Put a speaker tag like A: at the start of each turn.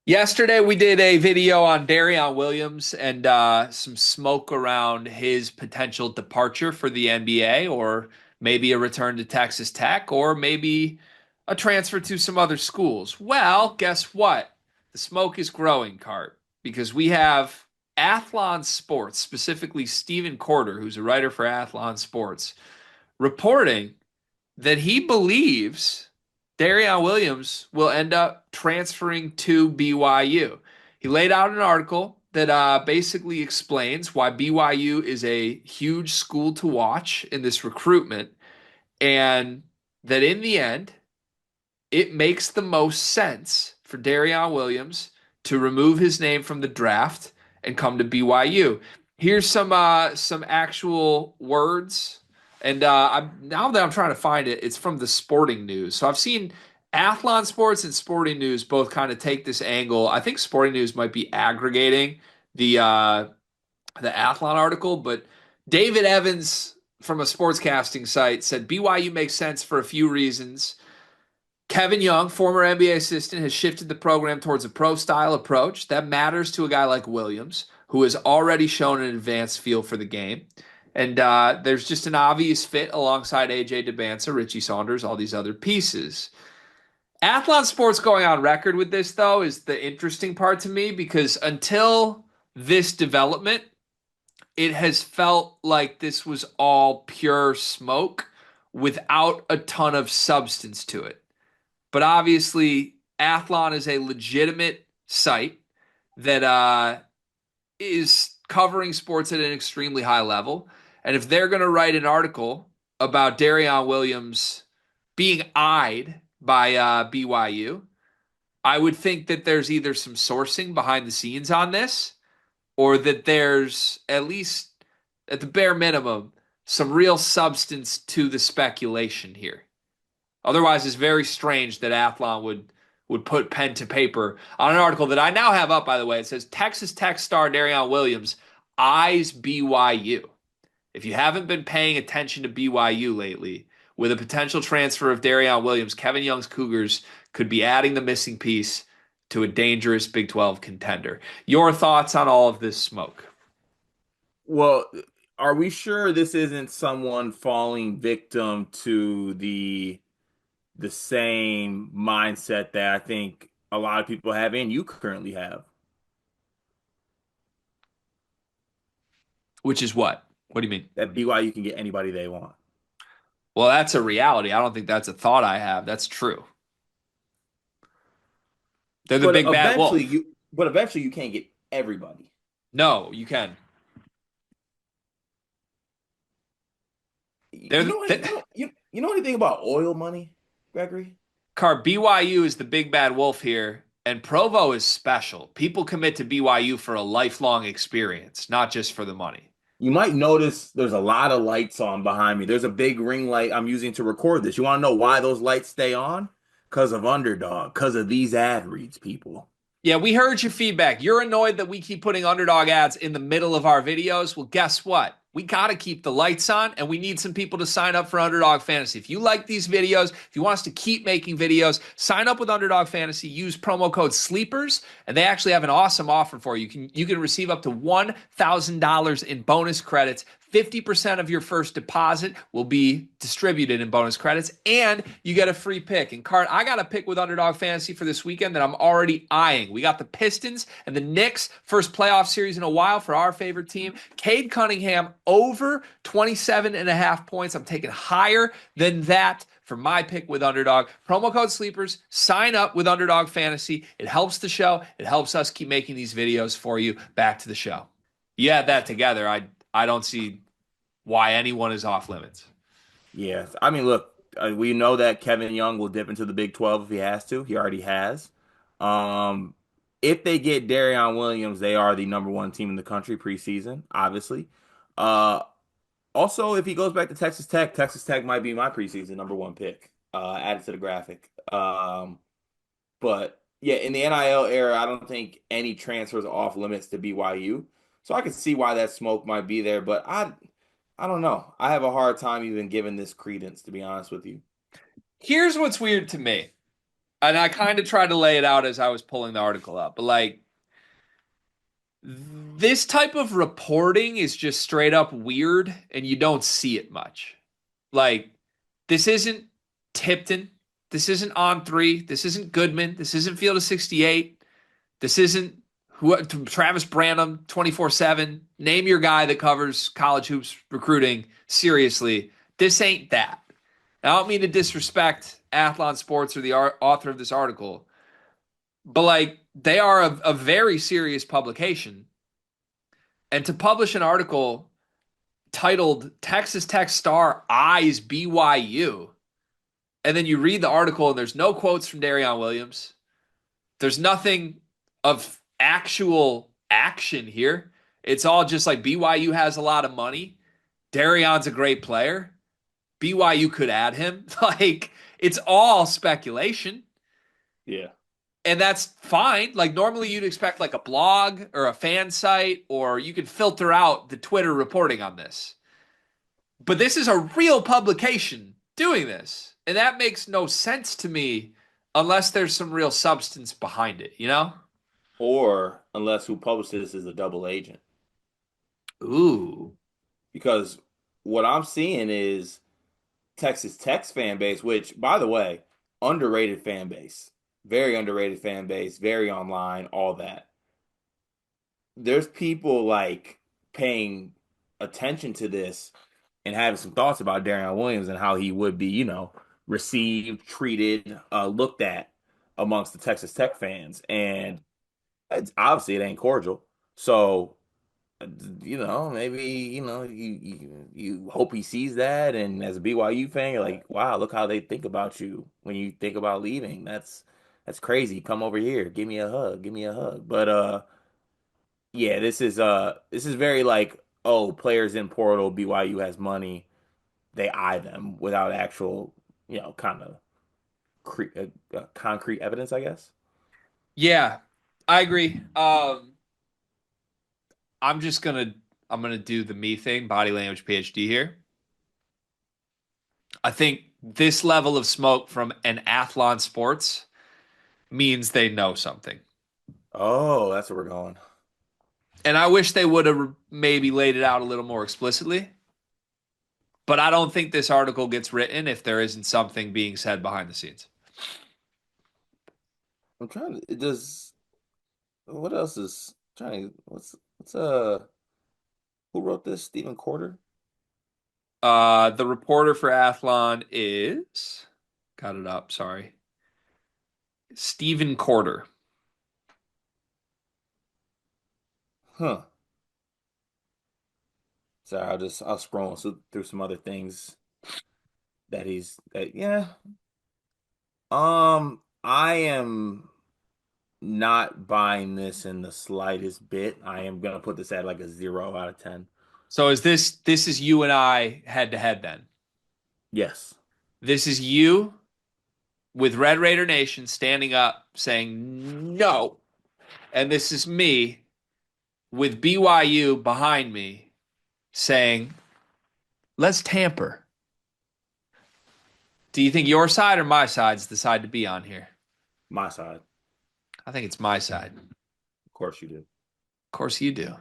A: Yesterday, we did a video on Darrion Williams and some smoke around his potential departure for the NBA, or maybe a return to Texas Tech, or maybe a transfer to some other schools. Well, guess what? The smoke is growing, Cart, because we have Athlon Sports, specifically Stephen Corder, who's a writer for Athlon Sports, reporting that he believes Darrion Williams will end up transferring to BYU. He laid out an article that basically explains why BYU is a huge school to watch in this recruitment, and that in the end, it makes the most sense for Darrion Williams to remove his name from the draft and come to BYU. Here's some actual words, and now that I'm trying to find it, it's from the Sporting News. So I've seen Athlon Sports and Sporting News both kind of take this angle. I think Sporting News might be aggregating the Athlon article, but David Evans from a sportscasting site said BYU makes sense for a few reasons. Kevin Young, former NBA assistant, has shifted the program towards a pro style approach. That matters to a guy like Williams, who has already shown an advanced feel for the game. And there's just an obvious fit alongside AJ DeBanza, Richie Saunders, all these other pieces. Athlon Sports going on record with this, though, is the interesting part to me because until this development, it has felt like this was all pure smoke without a ton of substance to it. But obviously, Athlon is a legitimate site that is covering sports at an extremely high level. And if they're going to write an article about Darrion Williams being eyed by BYU, I would think that there's either some sourcing behind the scenes on this, or that there's at least, at the bare minimum, some real substance to the speculation here. Otherwise, it's very strange that Athlon would put pen to paper on an article that I now have up, by the way. It says Texas Tech star Darrion Williams eyes BYU. If you haven't been paying attention to BYU lately, with a potential transfer of Darrion Williams, Kevin Young's Cougars could be adding the missing piece to a dangerous Big 12 contender. Your thoughts on all of this smoke?
B: Well, are we sure this isn't someone falling victim to the same mindset that I think a lot of people have and you currently have?
A: Which is what? What do you mean?
B: That BYU can get anybody they want.
A: Well, that's a reality. I don't think that's a thought I have. That's true. They're the
B: But
A: big bad
B: eventually
A: wolf.
B: you but eventually you can't get everybody.
A: No, you can. They're
B: You know
A: the,
B: you know anything about oil money, Gregory?
A: Car BYU is the big bad wolf here, and Provo is special. People commit to BYU for a lifelong experience, not just for the money.
B: You might notice there's a lot of lights on behind me. There's a big ring light I'm using to record this. You want to know why those lights stay on? Because of Underdog, because of these ad reads, people.
A: Yeah, we heard your feedback. You're annoyed that we keep putting underdog ads in the middle of our videos. Well, guess what? We got to keep the lights on, and we need some people to sign up for Underdog Fantasy. If you like these videos, if you want us to keep making videos, sign up with Underdog Fantasy. Use promo code SLEEPERS, and they actually have an awesome offer for you. You can receive up to $1,000 in bonus credits. 50% of your first deposit will be distributed in bonus credits, and you get a free pick. And Cart, I got a pick with Underdog Fantasy for this weekend that I'm already eyeing. We got the Pistons and the Knicks, first playoff series in a while for our favorite team. Cade Cunningham over 27 and a half points. I'm taking higher than that for my pick with Underdog. Promo code SLEEPERS. Sign up with Underdog Fantasy. It helps the show. It helps us keep making these videos for you. Back to the show. You add that together, I don't see why anyone is off limits.
B: Yes. I mean, look, we know that Kevin Young will dip into the Big 12 if he has to. He already has. Um, if they get Darrion Williams, they are the number one team in the country preseason, obviously. Uh, Also, if he goes back to Texas Tech, Texas Tech might be my preseason number one pick, added to the graphic. But yeah, in the NIL era, I don't think any transfers are off limits to BYU. So I can see why that smoke might be there, but I don't know. I have a hard time even giving this credence, to be honest with you.
A: Here's what's weird to me. And I kind of tried to lay it out as I was pulling the article up, but like this type of reporting is just straight up weird and you don't see it much. Like, this isn't Tipton. This isn't On Three. This isn't Goodman. This isn't Field of 68. This isn't Travis Branham 24/7. Name your guy that covers college hoops recruiting seriously. This ain't that. I don't mean to disrespect Athlon Sports or the author of this article, but like they are a very serious publication. And to publish an article titled Texas Tech Star Eyes BYU, and then you read the article and there's no quotes from Darrion Williams. There's nothing of actual action here. It's all just like BYU has a lot of money. Darrion's a great player. BYU could add him. Like, it's all speculation.
B: Yeah.
A: And that's fine. Like, normally you'd expect like a blog or a fan site, or you could filter out the Twitter reporting on this. But this is a real publication doing this. And that makes no sense to me unless there's some real substance behind it, you know?
B: Or unless who published this is a double agent.
A: Ooh.
B: Because what I'm seeing is Texas Tech's fan base, which, by the way, underrated fan base, very underrated fan base, very online, all that. There's people like paying attention to this and having some thoughts about Darrion Williams and how he would be, received, treated, looked at amongst the Texas Tech fans. And obviously it ain't cordial. So maybe, you hope he sees that. And as a BYU fan, you're like, wow, look how they think about you when you think about leaving. That's crazy. Come over here. Give me a hug. Give me a hug. But yeah, this is very like, oh, players in portal, BYU has money. They eye them without actual, kind of concrete evidence, I guess.
A: Yeah, I agree. I'm just gonna I'm gonna do the me thing, body language PhD here. I think this level of smoke from an Athlon Sports means they know something.
B: Oh, that's where we're going.
A: And I wish they would have maybe laid it out a little more explicitly. But I don't think this article gets written if there isn't something being said behind the scenes.
B: I'm trying to, it does, what else is trying, what's, who wrote this? Stephen Corder?
A: The reporter for Athlon is got it up, sorry. Stephen Corder.
B: Huh. Sorry, I'll scroll through some other things yeah. I am not buying this in the slightest bit. I am gonna put this at like a 0 out of 10.
A: So this is you and I head to head then.
B: Yes.
A: This is you with Red Raider Nation standing up saying no. And this is me with BYU behind me saying, let's tamper. Do you think your side or my side's the side to be on here?
B: My side.
A: I think it's my side.
B: Of course you do.
A: Of course you do.